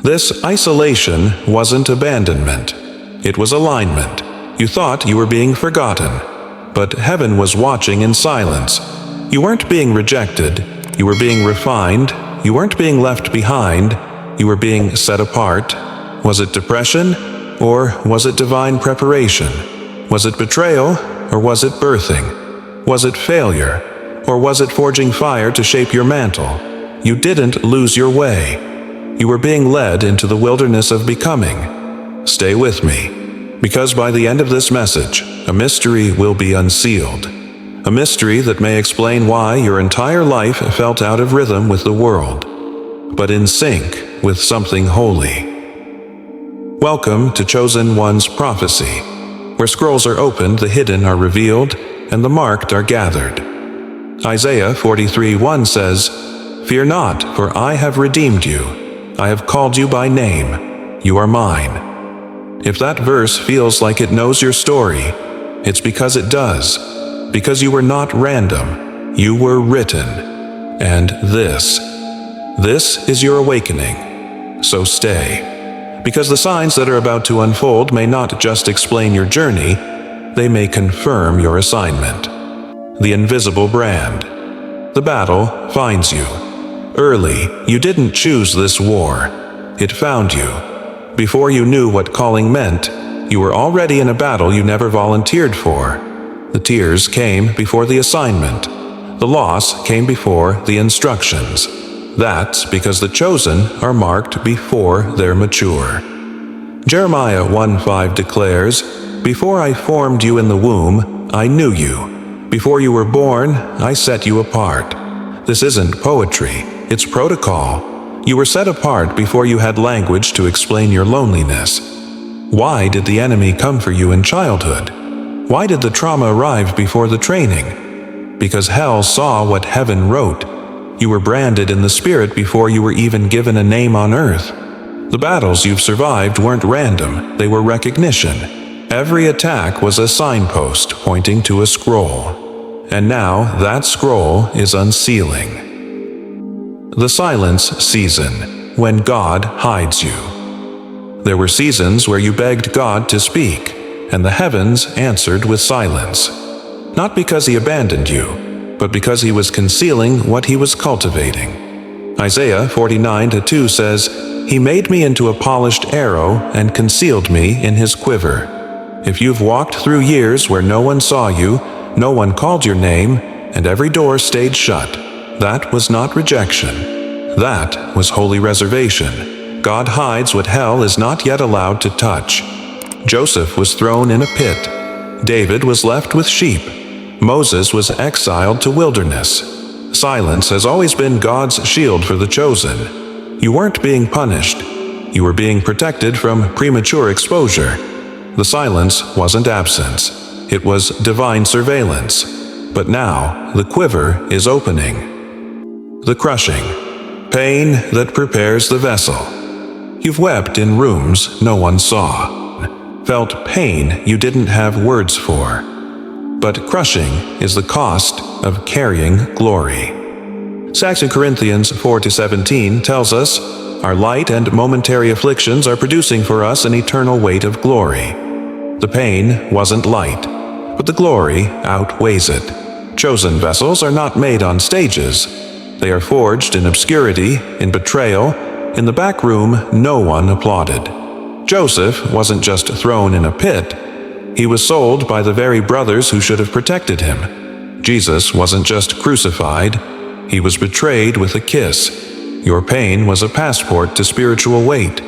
This isolation wasn't abandonment. It was alignment. You thought you were being forgotten, but heaven was watching in silence. You weren't being rejected. You were being refined. You weren't being left behind. You were being set apart. Was it depression, or was it divine preparation? Was it betrayal, or was it birthing? Was it failure, or was it forging fire to shape your mantle? You didn't lose your way. You were being led into the wilderness of becoming. Stay with me, because by the end of this message, a mystery will be unsealed. A mystery that may explain why your entire life felt out of rhythm with the world, but in sync with something holy. Welcome to Chosen One's Prophecy, where scrolls are opened, the hidden are revealed, and the marked are gathered. Isaiah 43:1 says, "Fear not, for I have redeemed you. I have called you by name. You are mine." If that verse feels like it knows your story, it's because it does. Because you were not random. You were written. And this is your awakening. So stay. Because the signs that are about to unfold may not just explain your journey, they may confirm your assignment. The invisible brand. The battle finds you. Early, you didn't choose this war. It found you. Before you knew what calling meant, you were already in a battle you never volunteered for. The tears came before the assignment. The loss came before the instructions. That's because the chosen are marked before they're mature. Jeremiah 1:5 declares, "Before I formed you in the womb, I knew you. Before you were born, I set you apart." This isn't poetry, it's protocol. You were set apart before you had language to explain your loneliness. Why did the enemy come for you in childhood? Why did the trauma arrive before the training? Because hell saw what heaven wrote. You were branded in the spirit before you were even given a name on earth. The battles you've survived weren't random, they were recognition. Every attack was a signpost pointing to a scroll. And now that scroll is unsealing. The silence season, when God hides you. There were seasons where you begged God to speak, and the heavens answered with silence. Not because he abandoned you, but because he was concealing what he was cultivating. Isaiah 49:2 says, "He made me into a polished arrow and concealed me in his quiver." If you've walked through years where no one saw you, no one called your name, and every door stayed shut, that was not rejection. That was holy reservation. God hides what hell is not yet allowed to touch. Joseph was thrown in a pit. David was left with sheep. Moses was exiled to wilderness. Silence has always been God's shield for the chosen. You weren't being punished. You were being protected from premature exposure. The silence wasn't absence. It was divine surveillance. But now, the quiver is opening. The crushing. Pain that prepares the vessel. You've wept in rooms no one saw. Felt pain you didn't have words for. But crushing is the cost of carrying glory. 2 Corinthians 4-17 tells us, "Our light and momentary afflictions are producing for us an eternal weight of glory." The pain wasn't light, but the glory outweighs it. Chosen vessels are not made on stages. They are forged in obscurity, in betrayal. In the back room, no one applauded. Joseph wasn't just thrown in a pit. He was sold by the very brothers who should have protected him. Jesus wasn't just crucified. He was betrayed with a kiss. Your pain was a passport to spiritual weight.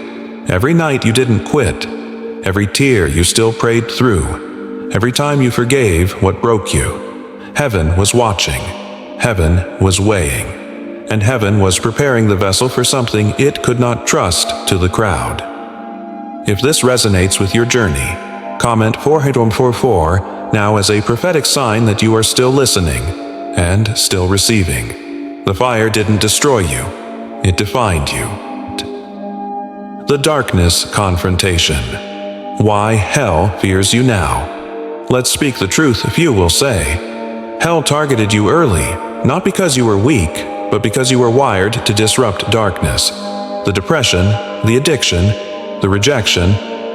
Every night you didn't quit. Every tear you still prayed through. Every time you forgave what broke you. Heaven was watching. Heaven was weighing. And heaven was preparing the vessel for something it could not trust to the crowd. If this resonates with your journey, comment 444 now as a prophetic sign that you are still listening and still receiving. The fire didn't destroy you, it defined you. The darkness confrontation. Why hell fears you now. Let's speak the truth, few will say. Hell targeted you early, not because you were weak, but because you were wired to disrupt darkness. The depression, the addiction, the rejection,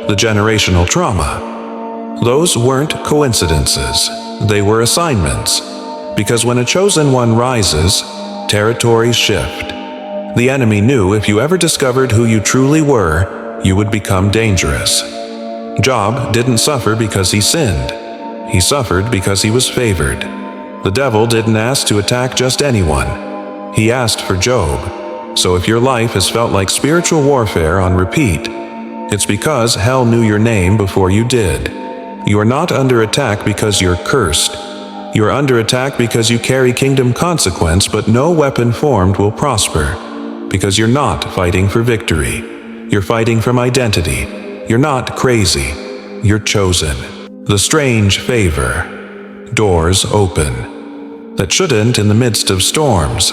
the generational trauma. Those weren't coincidences, they were assignments. Because when a chosen one rises, territories shift. The enemy knew if you ever discovered who you truly were, you would become dangerous. Job didn't suffer because he sinned. He suffered because he was favored. The devil didn't ask to attack just anyone. He asked for Job. So if your life has felt like spiritual warfare on repeat, it's because hell knew your name before you did. You are not under attack because you're cursed. You are under attack because you carry kingdom consequence, but no weapon formed will prosper. Because you're not fighting for victory. You're fighting from identity. You're not crazy. You're chosen. The strange favor. Doors open. That shouldn't in the midst of storms.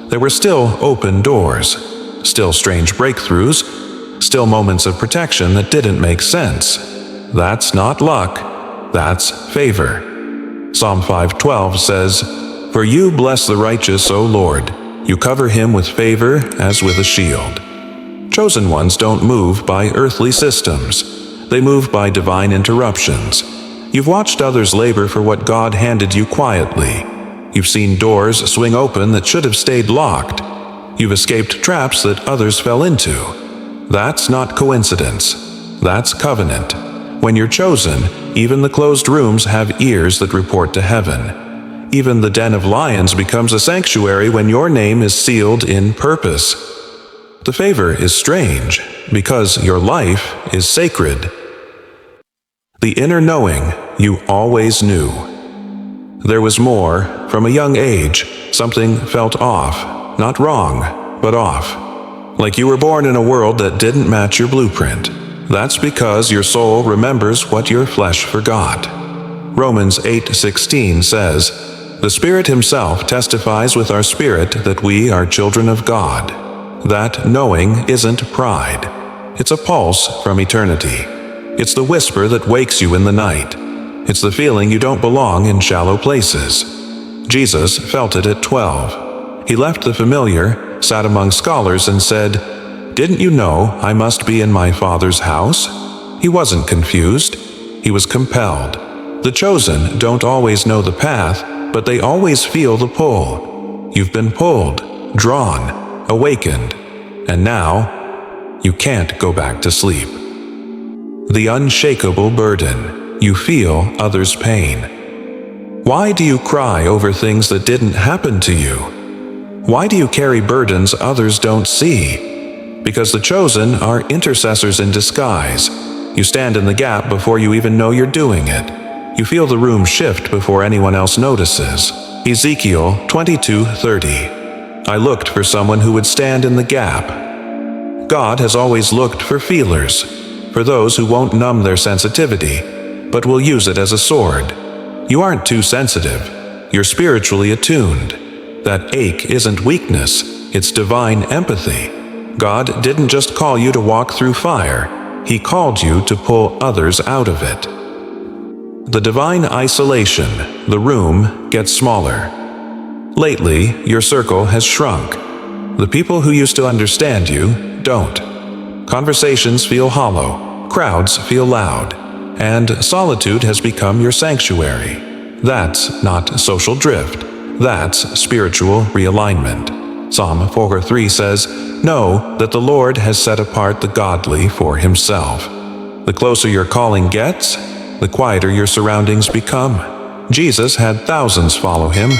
There were still open doors. Still strange breakthroughs. Still moments of protection that didn't make sense. That's not luck. That's favor. Psalm 5:12 says, "For you bless the righteous, O Lord. You cover him with favor as with a shield." Chosen ones don't move by earthly systems. They move by divine interruptions. You've watched others labor for what God handed you quietly. You've seen doors swing open that should have stayed locked. You've escaped traps that others fell into. That's not coincidence. That's covenant. When you're chosen, even the closed rooms have ears that report to heaven. Even the den of lions becomes a sanctuary when your name is sealed in purpose. The favor is strange because your life is sacred. The inner knowing you always knew. There was more. From a young age, something felt off. Not wrong, but off. Like you were born in a world that didn't match your blueprint. That's because your soul remembers what your flesh forgot. Romans 8:16 says, "The Spirit Himself testifies with our spirit that we are children of God." That knowing isn't pride. It's a pulse from eternity. It's the whisper that wakes you in the night. It's the feeling you don't belong in shallow places. Jesus felt it at 12. He left the familiar, sat among scholars, and said, "Didn't you know I must be in my Father's house?" He wasn't confused. He was compelled. The chosen don't always know the path, but they always feel the pull. You've been pulled, drawn, awakened, and now you can't go back to sleep. The unshakable burden. You feel others' pain. Why do you cry over things that didn't happen to you? Why do you carry burdens others don't see? Because the chosen are intercessors in disguise. You stand in the gap before you even know you're doing it. You feel the room shift before anyone else notices. Ezekiel 22:30. I looked for someone who would stand in the gap. God has always looked for feelers, for those who won't numb their sensitivity, but will use it as a sword. You aren't too sensitive. You're spiritually attuned. That ache isn't weakness, it's divine empathy. God didn't just call you to walk through fire, He called you to pull others out of it. The divine isolation, the room, gets smaller. Lately, your circle has shrunk. The people who used to understand you don't. Conversations feel hollow, crowds feel loud, and solitude has become your sanctuary. That's not social drift. That's spiritual realignment. Psalm 4:3 says, "Know that the Lord has set apart the godly for Himself." The closer your calling gets, the quieter your surroundings become. Jesus had thousands follow Him,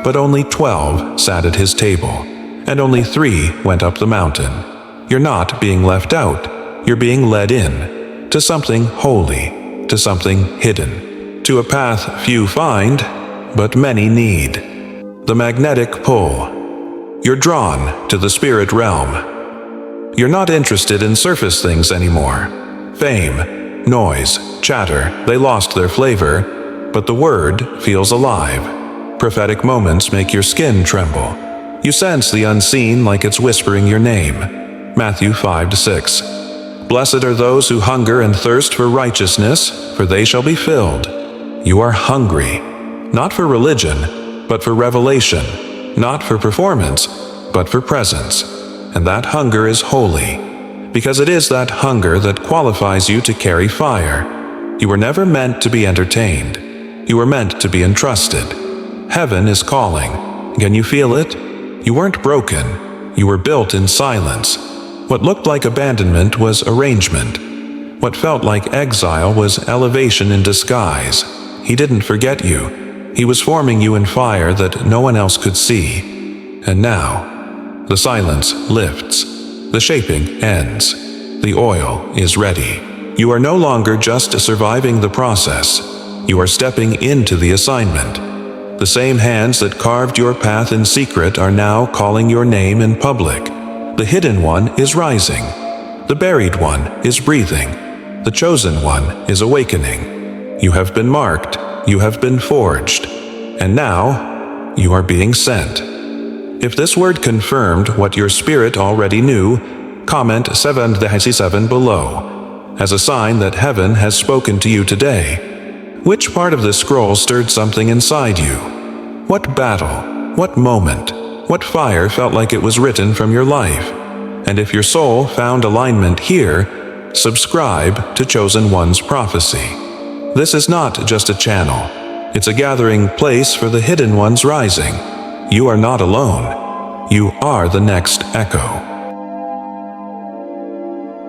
but only 12 sat at His table, and only 3 went up the mountain. You're not being left out. You're being led in, to something holy, to something hidden, to a path few find, but many need. The magnetic pull. You're drawn to the spirit realm. You're not interested in surface things anymore. Fame, noise, chatter, they lost their flavor, but the word feels alive. Prophetic moments make your skin tremble. You sense the unseen like it's whispering your name. Matthew 5-6. Blessed are those who hunger and thirst for righteousness, for they shall be filled. You are hungry, not for religion, but for revelation, not for performance, but for presence. And that hunger is holy. because it is that hunger that qualifies you to carry fire. You were never meant to be entertained. You were meant to be entrusted. Heaven is calling. Can you feel it? You weren't broken. You were built in silence. What looked like abandonment was arrangement. What felt like exile was elevation in disguise. He didn't forget you. He was forming you in fire that no one else could see. And now, the silence lifts. The shaping ends. The oil is ready. You are no longer just surviving the process. You are stepping into the assignment. The same hands that carved your path in secret are now calling your name in public. The hidden one is rising. The buried one is breathing. The chosen one is awakening. You have been marked. You have been forged. And now, you are being sent. If this word confirmed what your spirit already knew, comment 77 below, as a sign that heaven has spoken to you today. Which part of this scroll stirred something inside you? What battle, what moment, what fire felt like it was written from your life? And if your soul found alignment here, subscribe to Chosen One's prophecy. This is not just a channel. It's a gathering place for the hidden ones rising. You are not alone. You are the next echo.